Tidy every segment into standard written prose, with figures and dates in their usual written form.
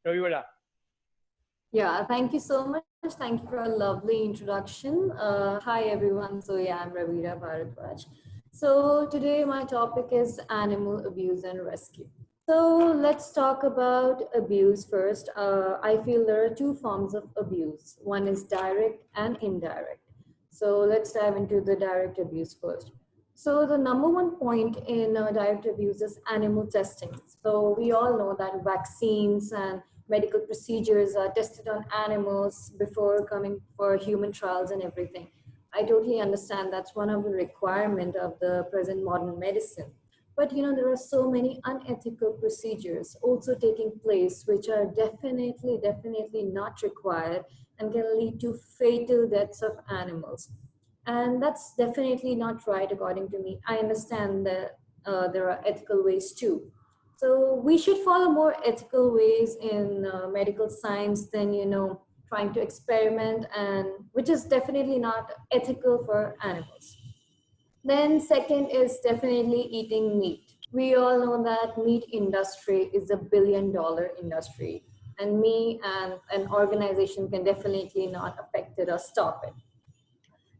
Raviraa. Yeah, thank you so much. Thank you for a lovely introduction. Hi everyone. So yeah, I'm Raviraa Bhardwaj. So today my topic is animal abuse and rescue. So let's talk about abuse first. I feel there are two forms of abuse. One is direct and indirect. So let's dive into the direct abuse first. So the number one point in direct abuse is animal testing. So we all know that vaccines and medical procedures are tested on animals before coming for human trials and everything. I totally understand that's one of the requirement of the present modern medicine. But there are so many unethical procedures also taking place, which are definitely not required and can lead to fatal deaths of animals. And that's definitely not right, according to me. I understand that there are ethical ways too. So we should follow more ethical ways in medical science than, trying to experiment, and which is definitely not ethical for animals. Then second is definitely eating meat. We all know that meat industry is a $1 billion industry, and me and an organization can definitely not affect it or stop it.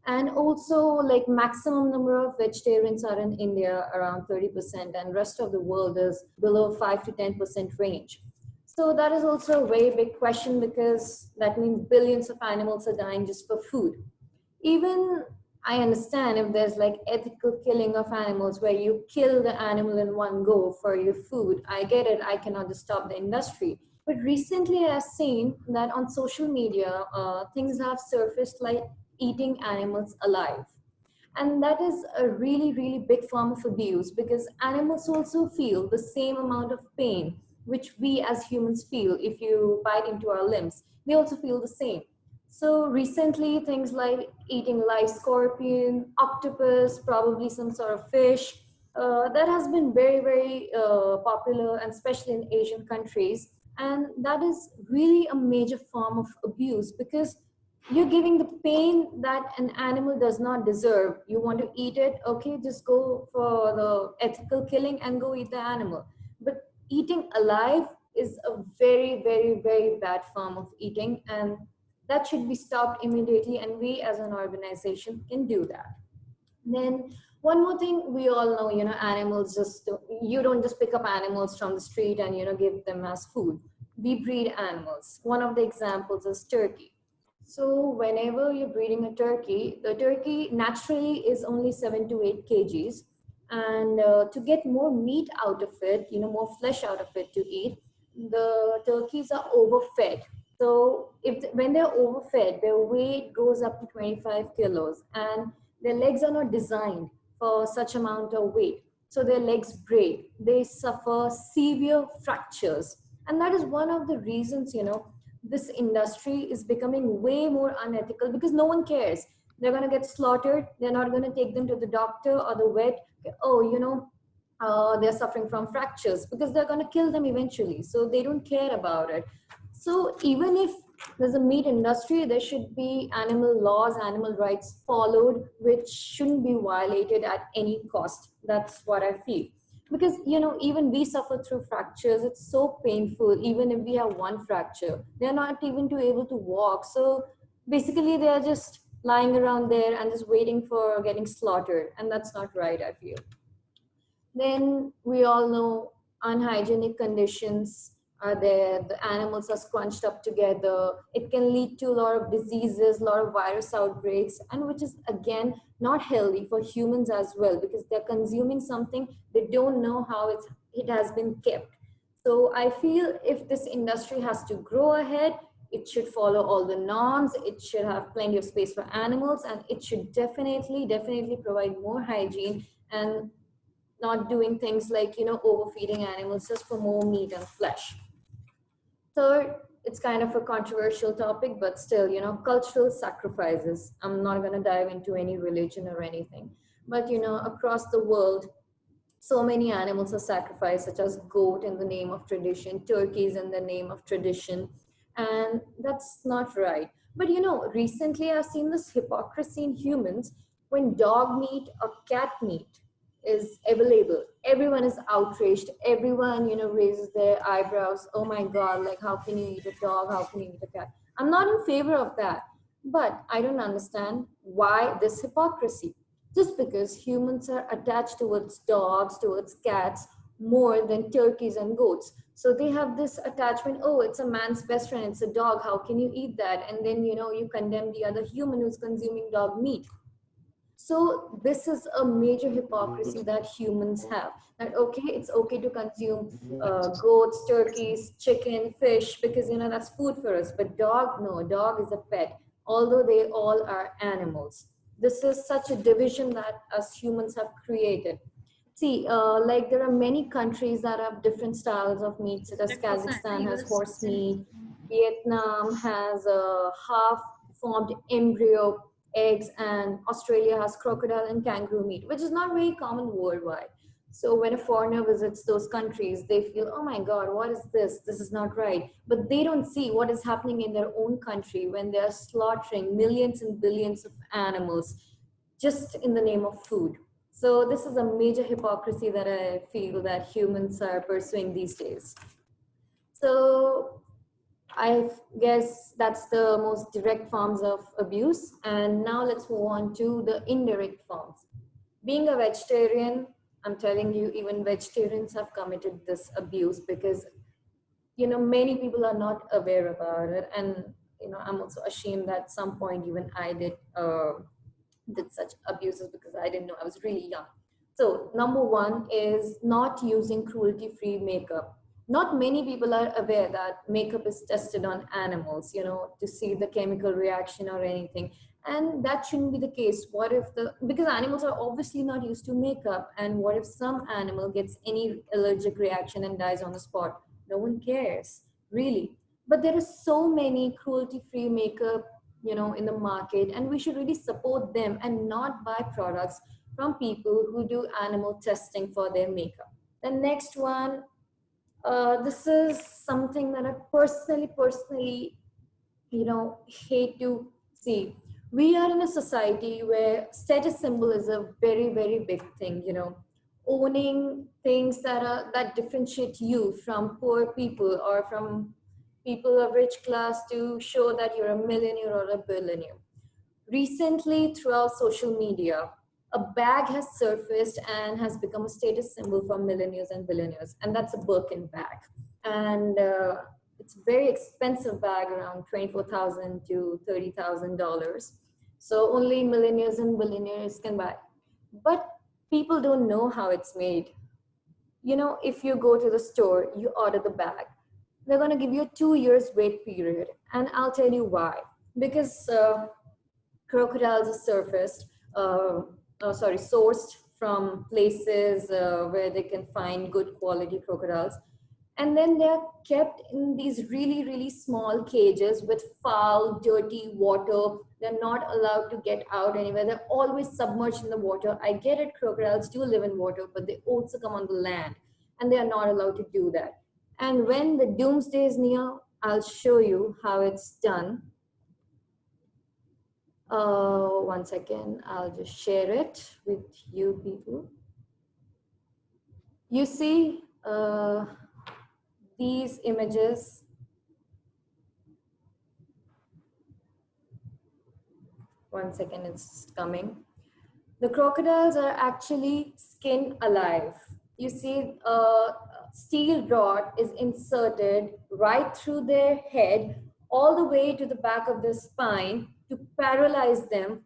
And also, like, maximum number of vegetarians are in India around 30%, and rest of the world is below 5 to 10% range. So that is also a very big question, because that means billions of animals are dying just for food. Even I understand if there's like ethical killing of animals where you kill the animal in one go for your food. I get it. I cannot just stop the industry. But recently I've seen that on social media, things have surfaced like eating animals alive. And that is a really big form of abuse, because animals also feel the same amount of pain which we as humans feel. If you bite into our limbs, they also feel the same. So recently, things like eating live scorpion, octopus, probably some sort of fish, that has been very popular, and especially in Asian countries. And that is really a major form of abuse, because you're giving the pain that an animal does not deserve. You want to eat it, okay, just go for the ethical killing and go eat the animal. But eating alive is a very bad form of eating, and that should be stopped immediately, and we as an organization can do that. Then one more thing, we all know, animals just, you don't just pick up animals from the street and, give them as food. We breed animals. One of the examples is turkey. So whenever you're breeding a turkey, the turkey naturally is only 7 to 8 kgs. And to get more meat out of it, more flesh out of it to eat, the turkeys are overfed. So when they're overfed, their weight goes up to 25 kilos, and their legs are not designed for such amount of weight. So their legs break, they suffer severe fractures. And that is one of the reasons, this industry is becoming way more unethical, because no one cares. They're going to get slaughtered. They're not going to take them to the doctor or the vet. Oh, they're suffering from fractures, because they're going to kill them eventually. So they don't care about it. So even if there's a meat industry, there should be animal laws, animal rights followed, which shouldn't be violated at any cost. That's what I feel. Because, even we suffer through fractures. It's so painful. Even if we have one fracture, they're not even able to walk. So basically, they're just lying around there and just waiting for getting slaughtered. And that's not right, I feel. Then we all know unhygienic conditions are there. The animals are scrunched up together. It can lead to a lot of diseases, a lot of virus outbreaks, and which is again not healthy for humans as well, because they're consuming something they don't know how it has been kept. So I feel if this industry has to grow ahead, it should follow all the norms. It should have plenty of space for animals, and it should definitely provide more hygiene, and not doing things like, overfeeding animals just for more meat and flesh. Third, it's kind of a controversial topic, but still, cultural sacrifices. I'm not going to dive into any religion or anything, but, across the world, so many animals are sacrificed, such as goat in the name of tradition, turkeys in the name of tradition, and that's not right. But, recently I've seen this hypocrisy in humans when dog meat or cat meat is available, everyone is outraged. Everyone, raises their eyebrows. Oh my God, like how can you eat a dog? How can you eat a cat? I'm not in favor of that. But I don't understand why this hypocrisy. Just because humans are attached towards dogs, towards cats, more than turkeys and goats. So they have this attachment. Oh, it's a man's best friend, it's a dog. How can you eat that? And then, you condemn the other human who's consuming dog meat. So this is a major hypocrisy that humans have. That okay, it's okay to consume goats, turkeys, chicken, fish, because that's food for us. But dog, no, dog is a pet. Although they all are animals. This is such a division that us humans have created. See, like there are many countries that have different styles of meat, such as Kazakhstan has horse meat, Vietnam has a half-formed embryo eggs, and Australia has crocodile and kangaroo meat, which is not very common worldwide. So when a foreigner visits those countries, they feel, oh my God, what is this? This is not right. But they don't see what is happening in their own country when they're slaughtering millions and billions of animals just in the name of food. So this is a major hypocrisy that I feel that humans are pursuing these days. So I guess that's the most direct forms of abuse. And now let's move on to the indirect forms. Being a vegetarian, I'm telling you, even vegetarians have committed this abuse because, many people are not aware about it. And, I'm also ashamed that at some point even I did such abuses because I didn't know. I was really young. So number one is not using cruelty-free makeup. Not many people are aware that makeup is tested on animals, to see the chemical reaction or anything. And that shouldn't be the case. What if because animals are obviously not used to makeup, and what if some animal gets any allergic reaction and dies on the spot? No one cares, really. But there are so many cruelty-free makeup in the market, and we should really support them and not buy products from people who do animal testing for their makeup. The next one, this is something that I personally hate to see. We are in a society where status symbol is a very big thing. Owning things that differentiate you from poor people or from people of rich class to show that you're a millionaire or a billionaire. Recently, throughout social media, a bag has surfaced and has become a status symbol for millionaires and billionaires, and that's a Birkin bag. And it's a very expensive bag, around $24,000 to $30,000. So only millionaires and billionaires can buy. But people don't know how it's made. If you go to the store, you order the bag, they're going to give you a 2 years wait period. And I'll tell you why. Because crocodiles are sourced from places where they can find good quality crocodiles. And then they're kept in these really small cages with foul, dirty water. They're not allowed to get out anywhere. They're always submerged in the water. I get it, crocodiles do live in water, but they also come on the land, and they are not allowed to do that. And when the doomsday is near, I'll show you how it's done. One second, I'll just share it with you people. You see these images. One second, it's coming. The crocodiles are actually skinned alive. You see, a steel rod is inserted right through their head, all the way to the back of their spine to paralyze them.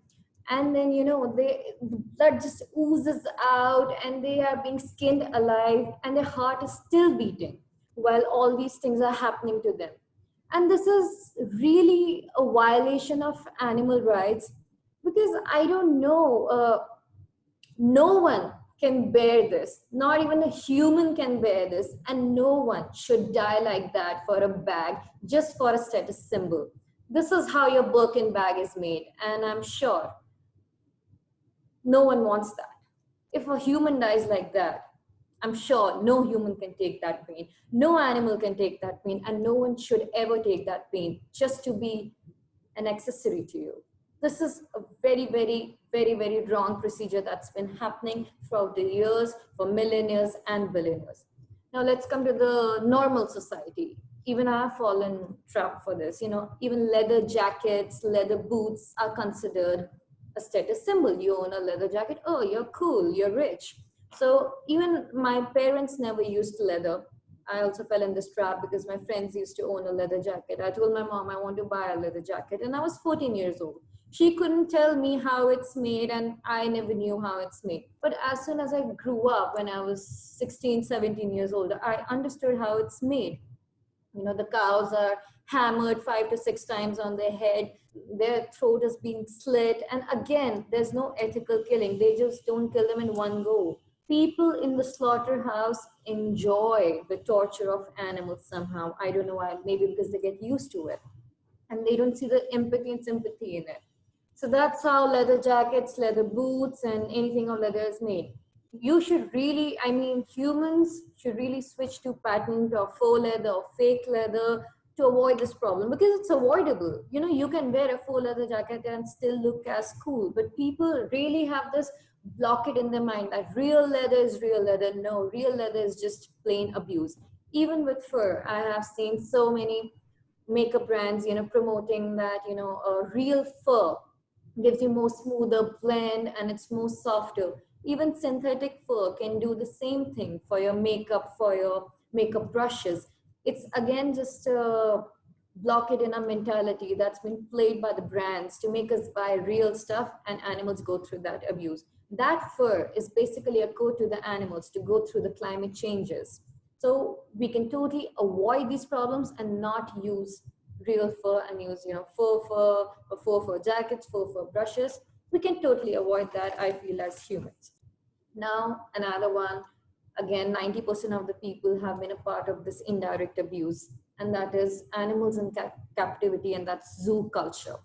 And then, the blood just oozes out and they are being skinned alive and their heart is still beating while all these things are happening to them. And this is really a violation of animal rights, because I don't know, no one can bear this. Not even a human can bear this. And no one should die like that for a bag, just for a status symbol. This is how your Birkin bag is made. And I'm sure no one wants that. If a human dies like that, I'm sure no human can take that pain. No animal can take that pain. And no one should ever take that pain just to be an accessory to you. This is a very wrong procedure that's been happening throughout the years for millennia and billionaires. Now let's come to the normal society. Even I have fallen trap for this. You know, even leather jackets, leather boots are considered a status symbol. You own a leather jacket, oh, you're cool, you're rich. So even my parents never used leather. I also fell in this trap because my friends used to own a leather jacket. I told my mom I want to buy a leather jacket, and I was 14 years old. She couldn't tell me how it's made, and I never knew how it's made. But as soon as I grew up, when I was 16, 17 years old, I understood how it's made. You know, the cows are hammered 5 to 6 times on their head, their throat is being slit, and again, there's no ethical killing. They just don't kill them in one go. People in the slaughterhouse enjoy the torture of animals somehow. I don't know why, maybe because they get used to it and they don't see the empathy and sympathy in it. So that's how leather jackets, leather boots, and anything of leather is made. You should really, I mean, humans should really switch to patent or faux leather or fake leather to avoid this problem, because it's avoidable. You know, you can wear a faux leather jacket and still look as cool, but people really have this block it in their mind that real leather is real leather. No, real leather is just plain abuse. Even with fur, I have seen so many makeup brands, you know, promoting that, you know, a real fur gives you more smoother blend and it's more softer. Even synthetic fur can do the same thing for your makeup, for your makeup brushes. It's again just a block it in a mentality that's been played by the brands to make us buy real stuff, and animals go through that abuse. That fur is basically a code to the animals to go through the climate changes. So we can totally avoid these problems and not use real fur and use, you know, faux fur or faux fur jackets, faux fur brushes. We can totally avoid that, I feel, as humans. Now, another one, again, 90% of the people have been a part of this indirect abuse, and that is animals in captivity, and that's zoo culture.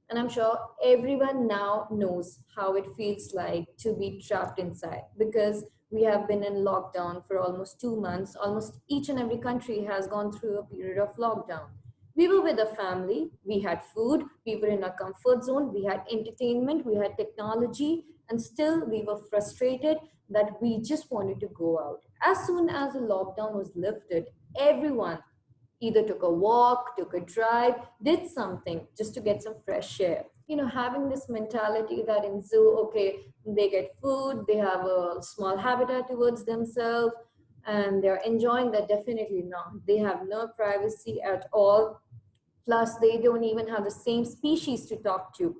And I'm sure everyone now knows how it feels like to be trapped inside, because we have been in lockdown for almost 2 months. Almost each and every country has gone through a period of lockdown. We were with a family, we had food, we were in our comfort zone, we had entertainment, we had technology, and still we were frustrated that we just wanted to go out. As soon as the lockdown was lifted, everyone either took a walk, took a drive, did something just to get some fresh air. You know, having this mentality that in zoo, okay, they get food, they have a small habitat towards themselves, and they're enjoying that. Definitely not. They have no privacy at all. Plus, they don't even have the same species to talk to.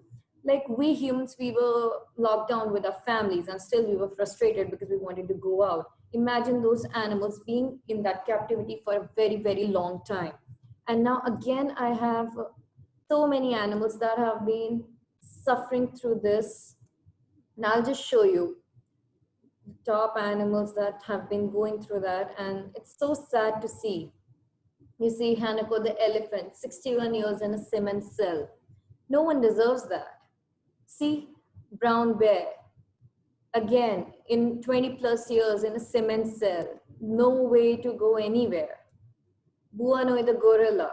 Like we humans, we were locked down with our families and still we were frustrated because we wanted to go out. Imagine those animals being in that captivity for a very long time. And now again, I have so many animals that have been suffering through this. And I'll just show you the top animals that have been going through that. And it's so sad to see. You see Hanako the elephant, 61 years in a cement cell. No one deserves that. See, brown bear, again, in 20 plus years in a cement cell, no way to go anywhere. Buanoi the gorilla,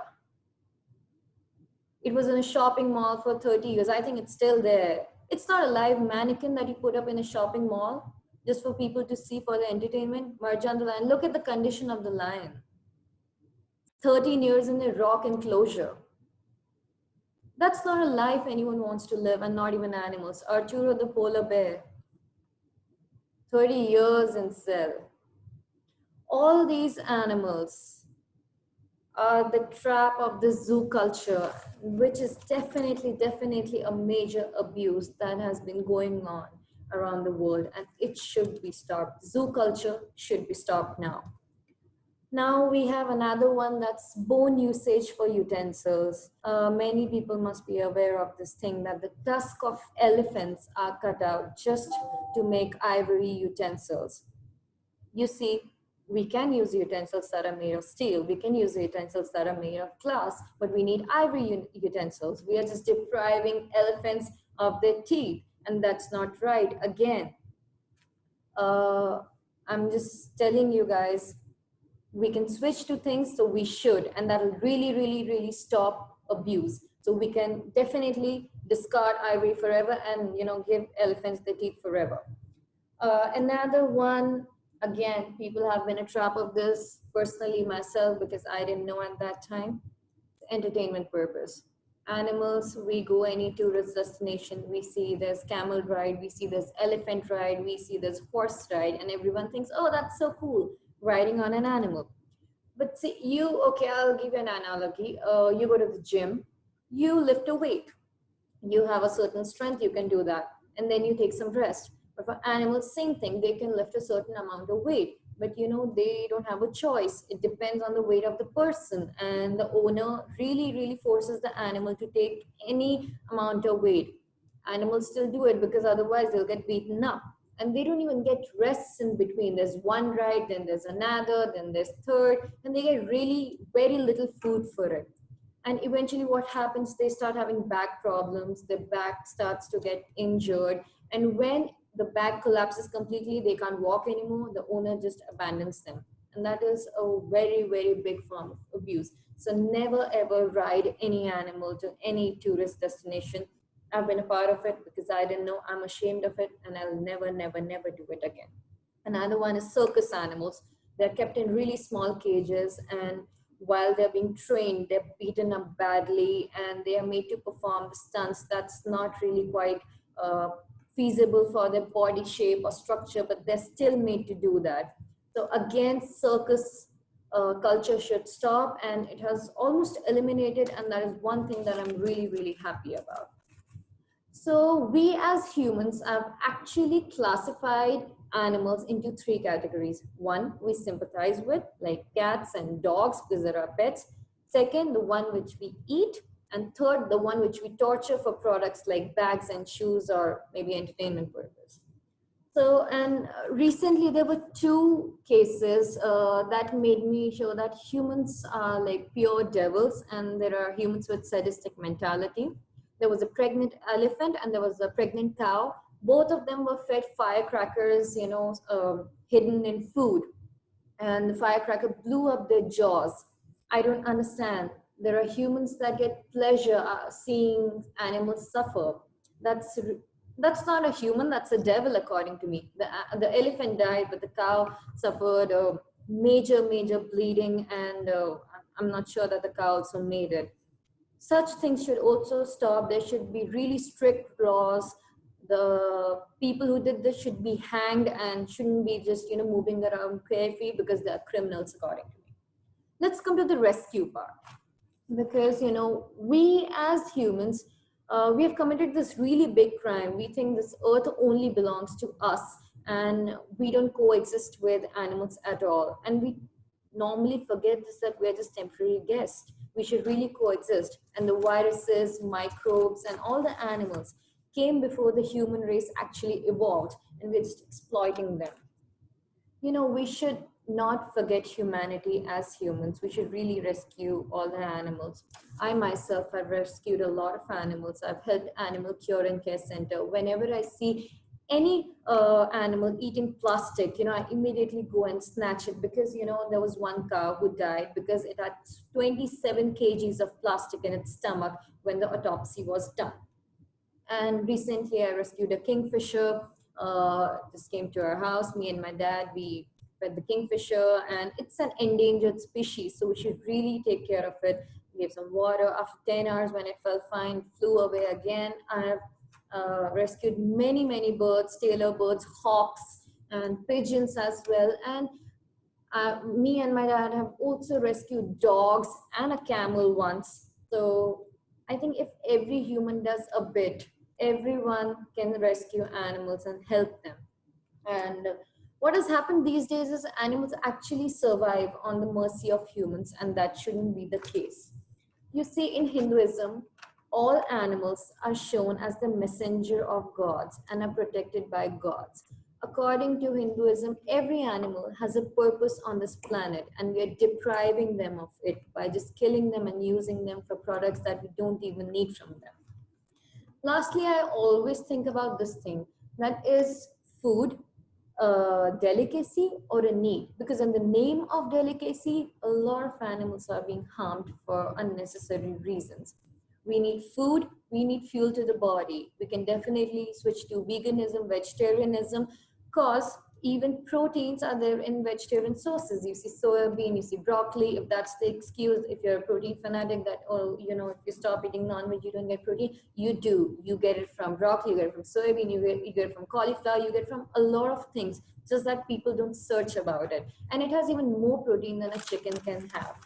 it was in a shopping mall for 30 years. I think it's still there. It's not a live mannequin that you put up in a shopping mall just for people to see for the entertainment. Marjan the lion, look at the condition of the lion. 13 years in a rock enclosure. That's not a life anyone wants to live, and not even animals. Arturo the polar bear, 30 years in cell. All these animals are the trap of the zoo culture, which is definitely a major abuse that has been going on around the world, and it should be stopped. Zoo culture should be stopped now. Now we have another one, that's bone usage for utensils. Many people must be aware of this thing, that the tusk of elephants are cut out just to make ivory utensils. You see, we can use utensils that are made of steel. We can use utensils that are made of glass, but we need ivory utensils. We are just depriving elephants of their teeth, and that's not right. Again, I'm just telling you guys, we can switch to things, so we should, and that'll really stop abuse. So we can definitely discard ivory forever and, give elephants their teeth forever. Another one, again, people have been a trap of this, personally myself, because I didn't know at that time. Entertainment purpose. Animals, we go any tourist destination, we see there's camel ride, we see there's elephant ride, we see there's horse ride, and everyone thinks, oh, that's so cool, riding on an animal. But see, okay, I'll give you an analogy. You go to the gym, you lift a weight, you have a certain strength, you can do that, and then you take some rest. But for animals, same thing, they can lift a certain amount of weight, but they don't have a choice. It depends on the weight of the person, and the owner really forces the animal to take any amount of weight. Animals still do it because otherwise they'll get beaten up, and they don't even get rests in between. There's one ride, then there's another, then there's third, and they get really very little food for it. And eventually what happens, they start having back problems, their back starts to get injured, and when the back collapses completely, they can't walk anymore, the owner just abandons them. And that is a very big form of abuse. So never ever ride any animal to any tourist destination. I've been a part of it because I didn't know. I'm ashamed of it, and I'll never do it again. Another one is circus animals. They're kept in really small cages, and while they're being trained, they're beaten up badly, and they are made to perform stunts that's not really quite feasible for their body shape or structure, but they're still made to do that. So again, circus culture should stop, and it has almost eliminated, and that is one thing that I'm really happy about. So we as humans have actually classified animals into three categories. One, we sympathize with, like cats and dogs, because they're our pets. Second, the one which we eat. And third, the one which we torture for products like bags and shoes or maybe entertainment purpose. So, and recently there were two cases that made me show that humans are like pure devils, and there are humans with sadistic mentality. There was a pregnant elephant and there was a pregnant cow. Both of them were fed firecrackers, hidden in food. And the firecracker blew up their jaws. I don't understand. There are humans that get pleasure seeing animals suffer. That's that's not a human, that's a devil according to me. The elephant died, but the cow suffered a major bleeding, and I'm not sure that the cow also made it. Such things should also stop. There should be really strict laws. The people who did this should be hanged and shouldn't be just moving around carefree because they are criminals according to me. Let's come to the rescue part, because we as humans, we have committed this really big crime. We think this earth only belongs to us, and we don't coexist with animals at all, and we normally forget this, that we're just temporary guests. We should really coexist, and the viruses, microbes, and all the animals came before the human race actually evolved, and we're just exploiting them. We should not forget humanity as humans. We should really rescue all the animals. I myself have rescued a lot of animals. I've helped animal cure and care center. Whenever I see any animal eating plastic, I immediately go and snatch it, because there was one cow who died because it had 27 kgs of plastic in its stomach when the autopsy was done. And recently I rescued a kingfisher. Just came to our house, me and my dad, we fed the kingfisher, and it's an endangered species, so we should really take care of it. We gave some water. After 10 hours, when it felt fine, flew away again. I have rescued many birds, tailor birds, hawks, and pigeons as well. And me and my dad have also rescued dogs and a camel once. So I think if every human does a bit, everyone can rescue animals and help them. And what has happened these days is animals actually survive on the mercy of humans, and that shouldn't be the case. You see, in Hinduism, all animals are shown as the messenger of gods and are protected by gods. According to Hinduism, every animal has a purpose on this planet, and we are depriving them of it by just killing them and using them for products that we don't even need from them. Lastly, I always think about this thing, that is food a delicacy or a need? Because in the name of delicacy, a lot of animals are being harmed for unnecessary reasons. we need food, we need fuel to the body. We can definitely switch to veganism, vegetarianism, cause even proteins are there in vegetarian sources. You see soybean, you see broccoli. If that's the excuse, if you're a protein fanatic, that, oh, you know, if you stop eating non-veg, you don't get protein. You do. You get it from broccoli, you get it from soybean, you get it from cauliflower, you get it from a lot of things. Just that people don't search about it. And it has even more protein than a chicken can have.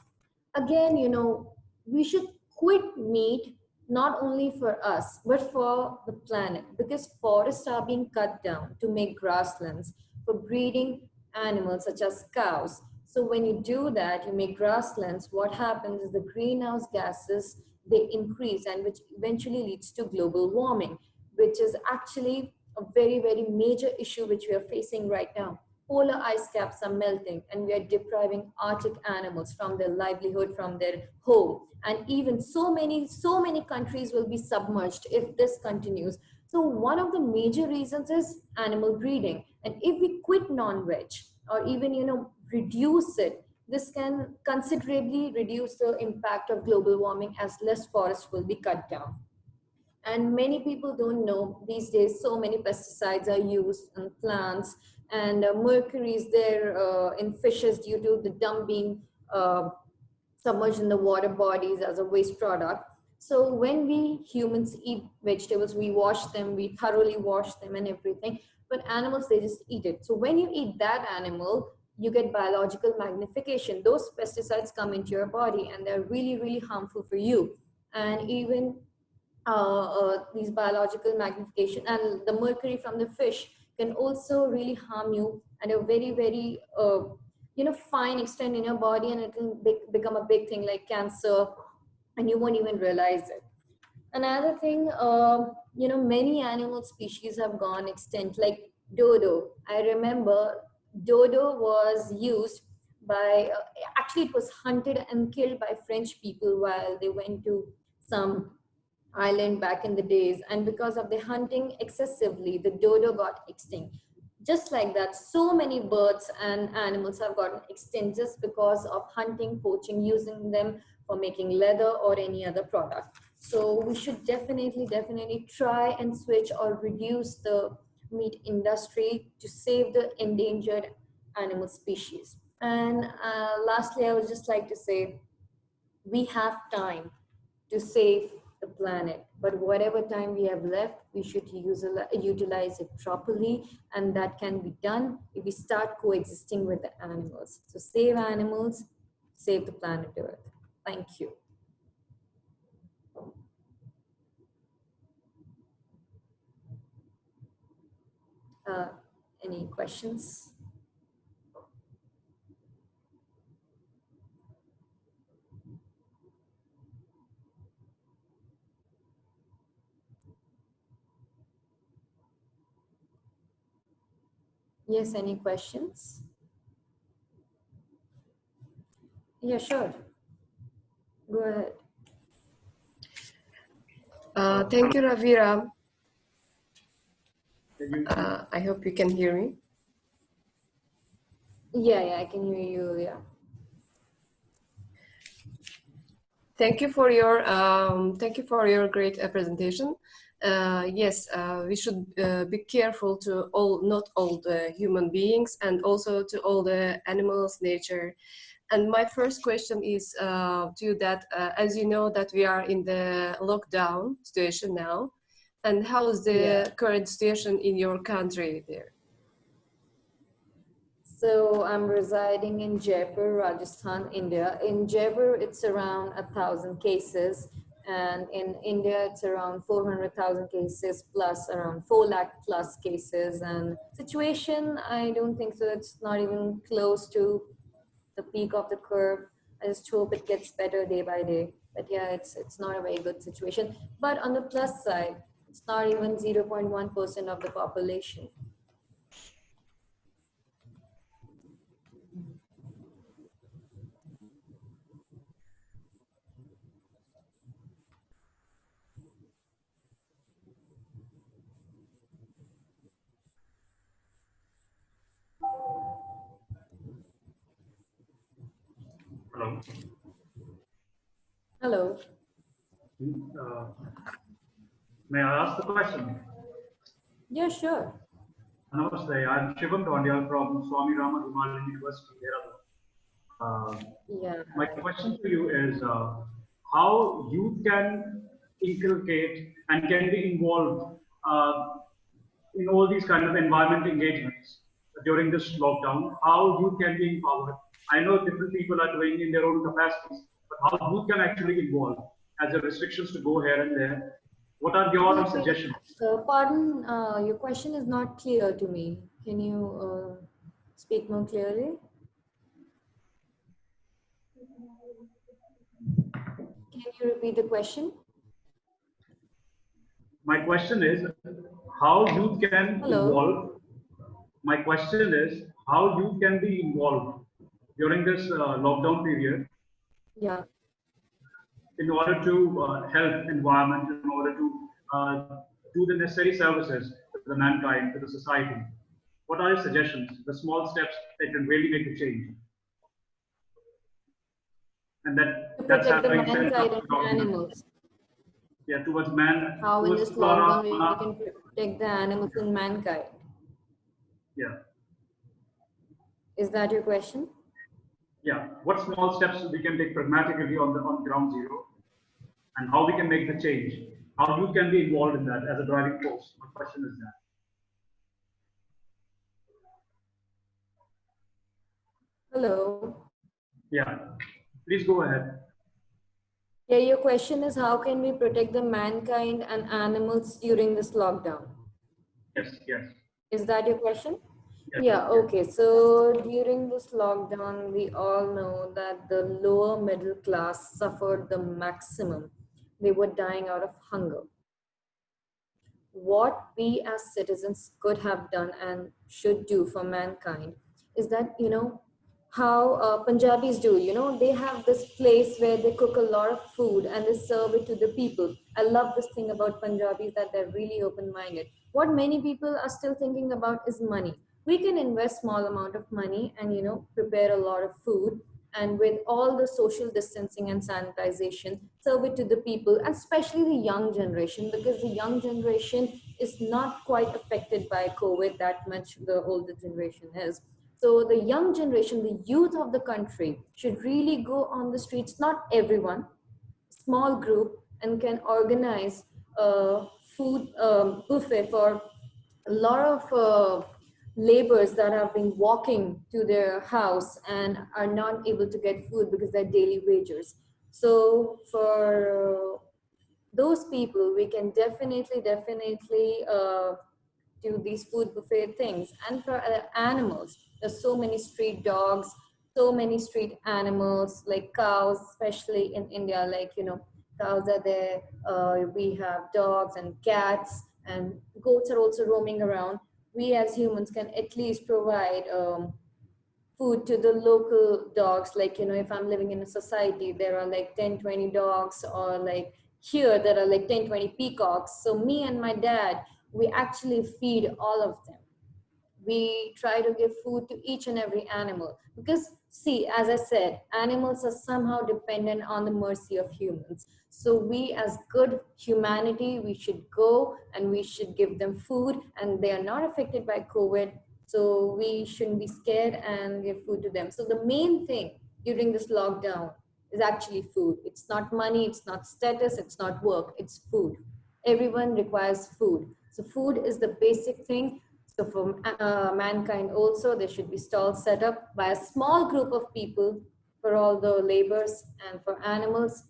Again, you know, we should quit meat not only for us, but for the planet, because forests are being cut down to make grasslands for breeding animals such as cows. So when you do that, you make grasslands, what happens is the greenhouse gases, they increase, and which eventually leads to global warming, which is actually a very, very major issue which we are facing right now. Polar ice caps are melting, and we are depriving Arctic animals from their livelihood, from their home. And even so many countries will be submerged if this continues. So one of the major reasons is animal breeding. And if we quit non-veg, or even, you know, reduce it, this can considerably reduce the impact of global warming, as less forests will be cut down. And many people don't know these days so many pesticides are used in plants, and mercury is there in fishes due to the dump being uh, submerged in the water bodies as a waste product. So when we humans eat vegetables, we wash them, we thoroughly wash them and everything, but animals, they just eat it. So when you eat that animal, you get biological magnification. Those pesticides come into your body, and they're really, really harmful for you. And even these biological magnification and the mercury from the fish can also really harm you at a very, very you know, fine extent in your body, and it can become a big thing like cancer, and you won't even realize it. Another thing, you know, many animal species have gone extinct, like dodo. I remember dodo was used by, actually it was hunted and killed by French people while they went to some island back in the days, and because of the hunting excessively, the dodo got extinct. Just like that, so many birds and animals have gotten extinct just because of hunting, poaching, using them for making leather or any other product. So we should definitely try and switch or reduce the meat industry to save the endangered animal species. And lastly, I would just like to say, we have time to save the planet, but whatever time we have left, we should utilize it properly, and that can be done if we start coexisting with the animals. So save animals, save the planet Earth. Thank you. uh, any questions? Yes, any questions? Yeah, sure. Go ahead. Thank you, Raviraa. I hope you can hear me. Yeah, I can hear you. Yeah. Thank you for your great presentation. Yes, we should be careful to not all the human beings, and also to all the animals, nature. And my first question is to you that, as you know, that we are in the lockdown situation now, and how is the current situation in your country there? So I'm residing in Jaipur, Rajasthan, India. In Jaipur, it's around 1,000 cases, and in India, it's around 400,000 cases plus around 4 lakh plus cases. And situation, I don't think so. It's not even close to the peak of the curve. I just hope it gets better day by day. But yeah, it's not a very good situation. But on the plus side, it's not even 0.1% of the population. Hello. Hello. Uh, may I ask the question? Yeah, sure. Namaste, I'm Shivam Dondial from Swami Rama Himalayan University, Dehradun. Yeah. My question to you is how youth can inculcate and can be involved in all these kind of environment engagements during this lockdown, how youth can be empowered. I know different people are doing in their own capacities, but how youth can actually involve as the restrictions to go here and there. What are your Wait, suggestions? pardon, your question is not clear to me. Can you speak more clearly? Can you repeat the question? My question is how youth can Hello? involve. My question is how youth can be involved during this lockdown period Yeah. in order to help environment, in order to do the necessary services to the mankind, to the society. What are your suggestions, the small steps that can really make a change? And To that's protect the having sense of mankind and document. animals. Yeah, towards man, How in towards this lockdown we Flora. can protect the animals and mankind. Yeah, Is that your question? yeah. What small steps we can take pragmatically on ground zero, and how we can make the change? How you can be involved in that as a driving force? My question is that. Hello? Yeah, please go ahead. Yeah, your question is how can we protect the mankind and animals during this lockdown? Yes, yes, Is that your question? yes, Yeah, yes. okay. So during this lockdown, we all know that the lower middle class suffered the maximum. They were dying out of hunger. What we as citizens could have done and should do for mankind is that, how Punjabis do, they have this place where they cook a lot of food and they serve it to the people. I love this thing about Punjabis that they're really open-minded. What many people are still thinking about is money. We can invest small amount of money and, prepare a lot of food, and with all the social distancing and sanitization, serve it to the people, especially the young generation, because the young generation is not quite affected by COVID that much the older generation is. So the young generation, the youth of the country should really go on the streets, not everyone, small group, and can organize a food buffet for a lot of laborers that have been walking to their house and are not able to get food because they're daily wagers. So for those people, we can definitely do these food buffet things. And for animals, there's so many street dogs, so many street animals like cows, especially in India, like, cows are there. We have dogs and cats, and goats are also roaming around. We as humans can at least provide food to the local dogs. Like, if I'm living in a society, there are like 10-20 dogs, or like here there are like 10-20 peacocks. So me and my dad, we actually feed all of them. We try to give food to each and every animal, because see, as I said, animals are somehow dependent on the mercy of humans. So we as good humanity, we should go and we should give them food, and they are not affected by COVID, so we shouldn't be scared and give food to them. So the main thing during this lockdown is actually food. It's not money, it's not status, it's not work, it's food. Everyone requires food. So food is the basic thing. So for mankind also, there should be stalls set up by a small group of people for all the labors, and for animals,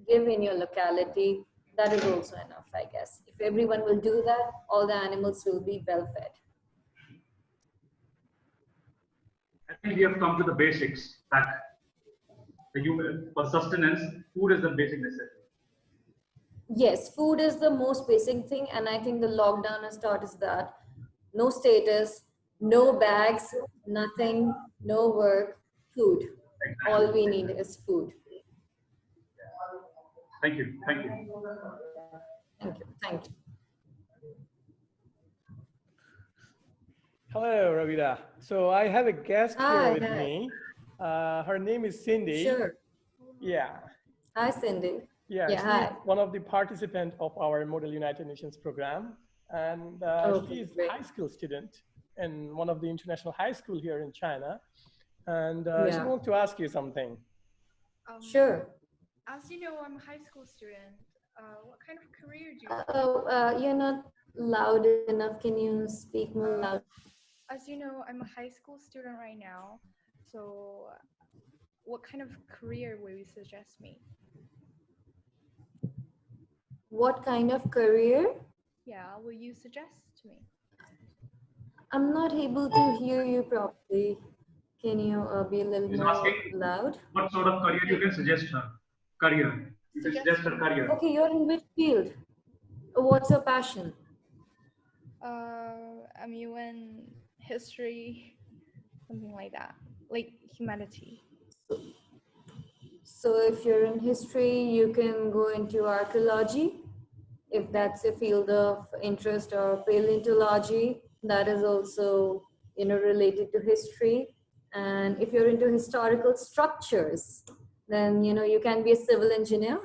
give in your locality. That is also enough, I guess. If everyone will do that, all the animals will be well fed. I think we have come to the basics that the human for sustenance, food is the basic necessity. Yes, food is the most basic thing, and I think the lockdown has taught us that. No status, no bags, nothing, no work, food. All we need is food. Thank you. Thank you. Thank you. Thank you. Hello, Raviraa. So I have a guest Hi, here with hi. me. Her name is Cindy. Sure. Yeah. Hi, Cindy. Yeah, Yeah, she's hi. one of the participants of our Model United Nations program, and she Okay, is great. high school student in one of the international high school here in China, and she Yeah, wants to ask you something. sure. As you know, I'm a high school student. What kind of career do you? You're not loud enough. Can you speak more loud? As you know, I'm a high school student right now. So, what kind of career will you suggest me? What kind of career? Yeah, will you suggest to me? I'm not able to hear you properly. Can you be a little He's more asking loud? what sort of career you can suggest her. Career. You can suggest her career. Okay, you're in which field? What's your passion? I'm in history, something like that, like humanity. So if you're in history, you can go into archaeology. If that's a field of interest, or paleontology, that is also, related to history. And if you're into historical structures, then, you can be a civil engineer.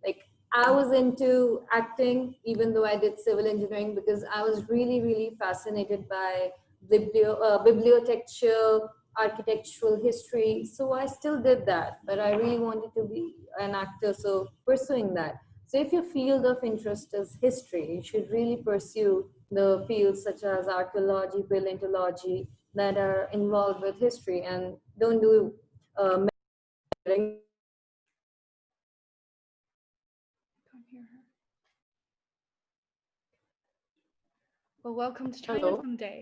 Like, I was into acting, even though I did civil engineering, because I was really, really fascinated by bibliotecture, architectural history. So I still did that, but I really wanted to be an actor, so pursuing that. So if your field of interest is history, you should really pursue the fields such as archaeology, paleontology, that are involved with history, and don't do Can't hear her. Well, welcome to China Hello. someday.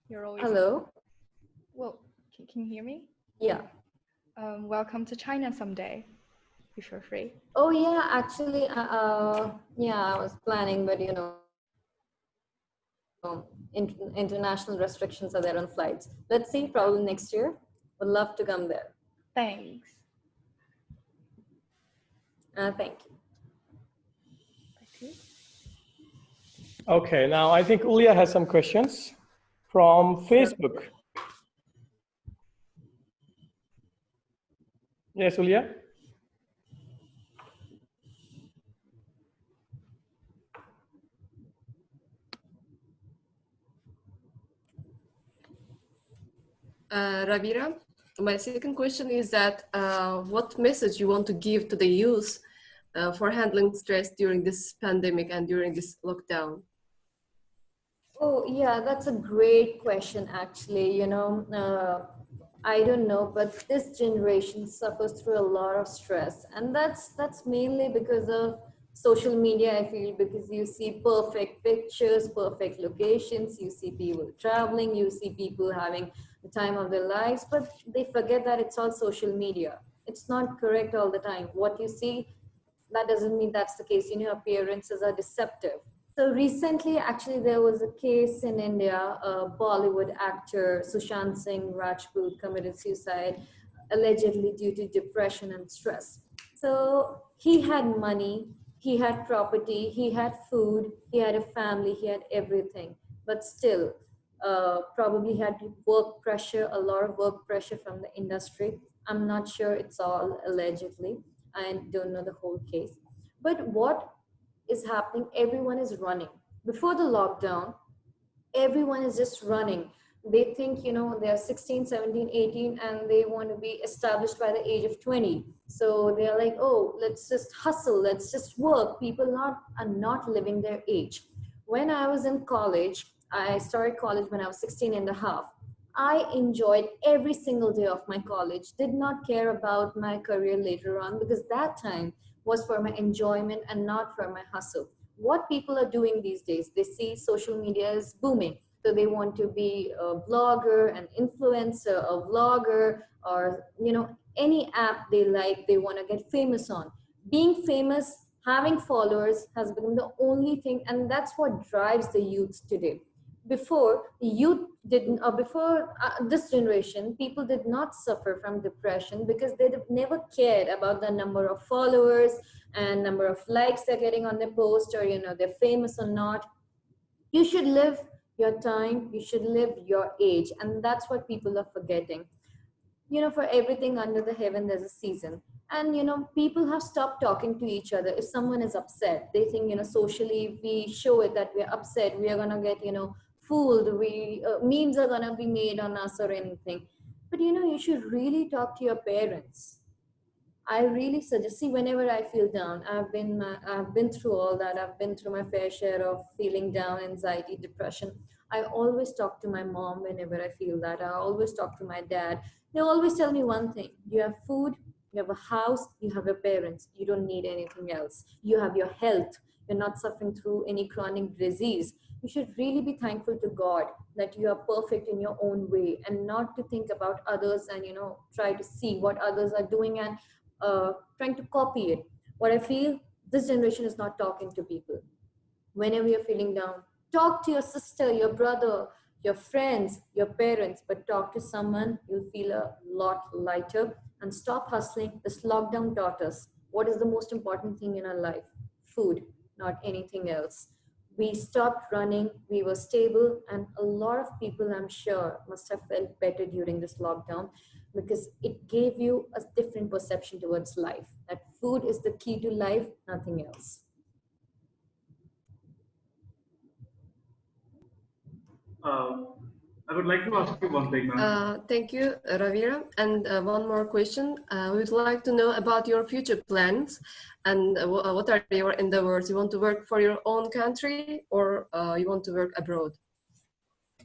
You're always Hello. well. Can you hear me? Yeah. Welcome to China someday, if you're free. Oh yeah, actually, yeah, I was planning, but international restrictions are there on flights. Let's see, probably next year. Would love to come there. Thanks. Thank you. Okay. Okay, now I think Ulia has some questions from Facebook. Yes, Ulia? Raviraa, my second question is that what message you want to give to the youth for handling stress during this pandemic and during this lockdown? Oh yeah, that's a great question. Actually, I don't know, but this generation suffers through a lot of stress, and that's mainly because of social media. I feel, because you see perfect pictures, perfect locations, you see people traveling, you see people having the time of their lives, but they forget that it's all social media. It's not correct all the time. What you see, that doesn't mean that's the case. Appearances are deceptive. So recently, actually, there was a case in India. A Bollywood actor, Sushant Singh Rajput, committed suicide, allegedly due to depression and stress. So he had money, he had property, he had food, he had a family, he had everything. But still, probably had work pressure, a lot of work pressure from the industry. I'm not sure, it's all allegedly. I don't know the whole case. But what is happening, everyone is running. Before the lockdown, everyone is just running. They think, they're 16, 17, 18, and they want to be established by the age of 20. So they're like, oh, let's just hustle, let's just work. People are not living their age. When I was in college, I started college when I was 16 and a half. I enjoyed every single day of my college, did not care about my career later on, because that time was for my enjoyment and not for my hustle. What people are doing these days, they see social media is booming. So they want to be a blogger, an influencer, a vlogger, or, any app they like, they want to get famous on. Being famous, having followers has become the only thing, and that's what drives the youth today. Before, youth didn't, or before this generation, people did not suffer from depression because they never cared about the number of followers and number of likes they're getting on their post, or they're famous or not. You should live your time, you should live your age, and that's what people are forgetting. you know, for everything under the heaven, there's a season. And, you know, people have stopped talking to each other. If someone is upset, they think, you know, socially, if we show it that we're upset, we are going to get, you know, fooled. Memes are going to be made on us or anything. But, you know, you should really talk to your parents. I really suggest. See, whenever I feel down, I've been through all that. I've been through my fair share of feeling down, anxiety, depression. I always talk to my mom whenever I feel that. I always talk to my dad. They always tell me one thing: you have food, you have a house, you have your parents. You don't need anything else. You have your health. You're not suffering through any chronic disease. You should really be thankful to God that you are perfect in your own way, and not to think about others and, you know, try to see what others are doing and trying to copy it. What I feel, this generation is not talking to people. Whenever you're feeling down, talk to your sister, your brother, your friends, your parents, but talk to someone. You'll feel a lot lighter. And stop hustling. This lockdown taught us what is the most important thing in our life: food, not anything else. We stopped running, we were stable, and a lot of people, I'm sure, must have felt better during this lockdown, because it gave you a different perception towards life, that food is the key to life, nothing else. I would like to ask you one thing, ma'am. Thank you, Raviraa. And one more question. We would like to know about your future plans and what are your endeavors? You want to work for your own country or you want to work abroad?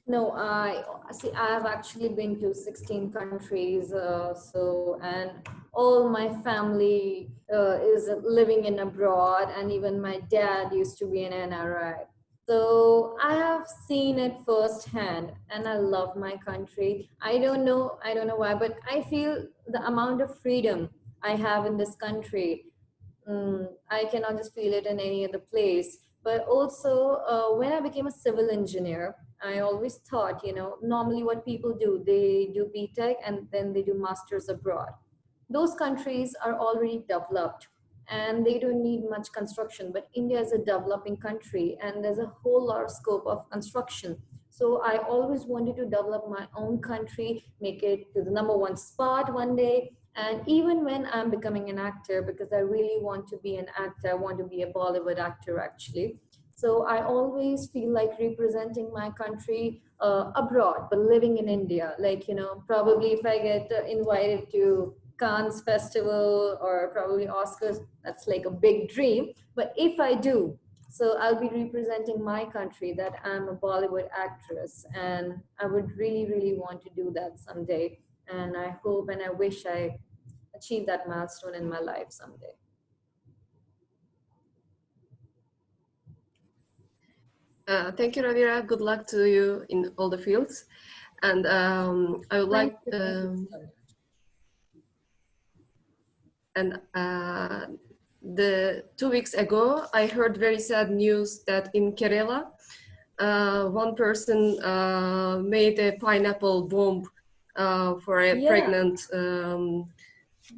No, I see. I have actually been to 16 countries, and all my family is living in abroad, and even my dad used to be an NRI. So I have seen it firsthand, and I love my country. I don't know why, but I feel the amount of freedom I have in this country. I cannot just feel it in any other place. But also, when I became a civil engineer, I always thought, you know, normally what people do, they do BTech and then they do masters abroad. Those countries are already developed and they don't need much construction. But India is a developing country and there's a whole lot of scope of construction. So I always wanted to develop my own country, make it to the #1 spot one day. And even when I'm becoming an actor, because I really want to be an actor, I want to be a Bollywood actor actually. So I always feel like representing my country abroad, but living in India. Like, you know, probably if I get invited to Cannes Festival or probably Oscars, that's like a big dream. But if I do, so I'll be representing my country, that I'm a Bollywood actress, and I would really, really want to do that someday. And I hope and I wish I achieve that milestone in my life someday. Thank you, Raviraa. Good luck to you in all the fields. And I would like, the 2 weeks ago, I heard very sad news that in Kerala, one person made a pineapple bomb for a pregnant.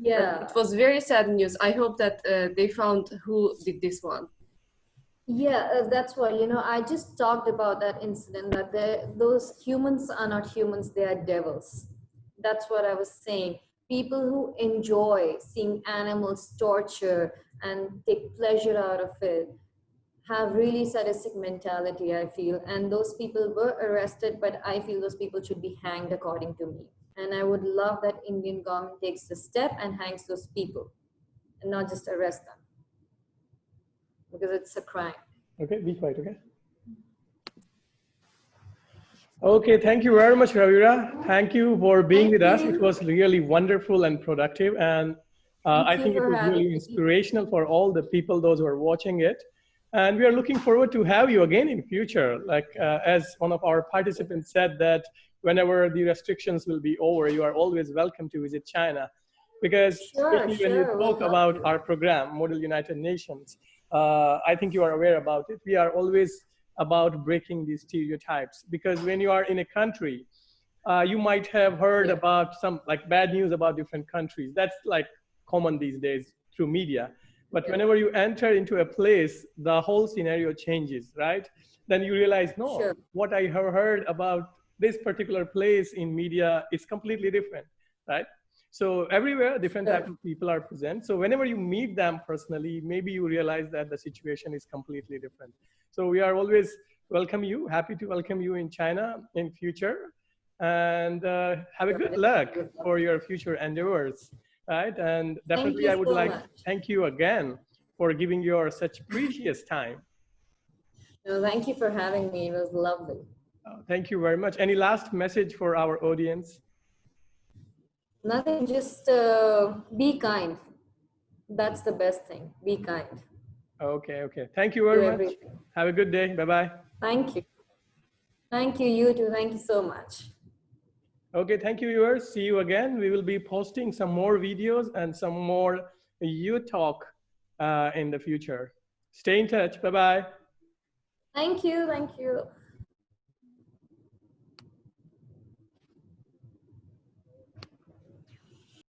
It was very sad news. I hope that they found who did this one. Yeah, that's why, you know, I just talked about that incident, that those humans are not humans, they are devils. That's what I was saying. People who enjoy seeing animals torture and take pleasure out of it have really sadistic mentality, I feel. And those people were arrested, but I feel those people should be hanged according to me. And I would love that Indian government takes the step and hangs those people and not just arrest them, because it's a crime. Okay, be quiet, okay? Okay, thank you very much, Raviraa. Thank you for being with us. It was really wonderful and productive. And I think it was really inspirational for all the people, those who are watching it. And we are looking forward to have you again in future. Like as one of our participants said, that whenever the restrictions will be over, you are always welcome to visit China. Because when you talk about our program, Model United Nations, I think you are aware about it. We are always about breaking these stereotypes, because when you are in a country, you might have heard about some like bad news about different countries. That's like common these days through media. But whenever you enter into a place, the whole scenario changes, right? Then you realize, no, what I have heard about this particular place in media is completely different. right? So everywhere, different type of people are present. So whenever you meet them personally, maybe you realize that the situation is completely different. So we are always happy to welcome you in China in future, and have a good luck for your future endeavors, right? And definitely, I would like to thank you again for giving your such precious time. No, thank you for having me. It was lovely. Thank you very much. Any last message for our audience? Nothing, just be kind. That's the best thing. Be kind. Okay, okay. Thank you very much. Have a good day. Bye-bye. Thank you. Thank you, you too. Thank you so much. Okay, thank you, viewers. See you again. We will be posting some more videos and some more youth talk in the future. Stay in touch. Bye-bye. Thank you. Thank you.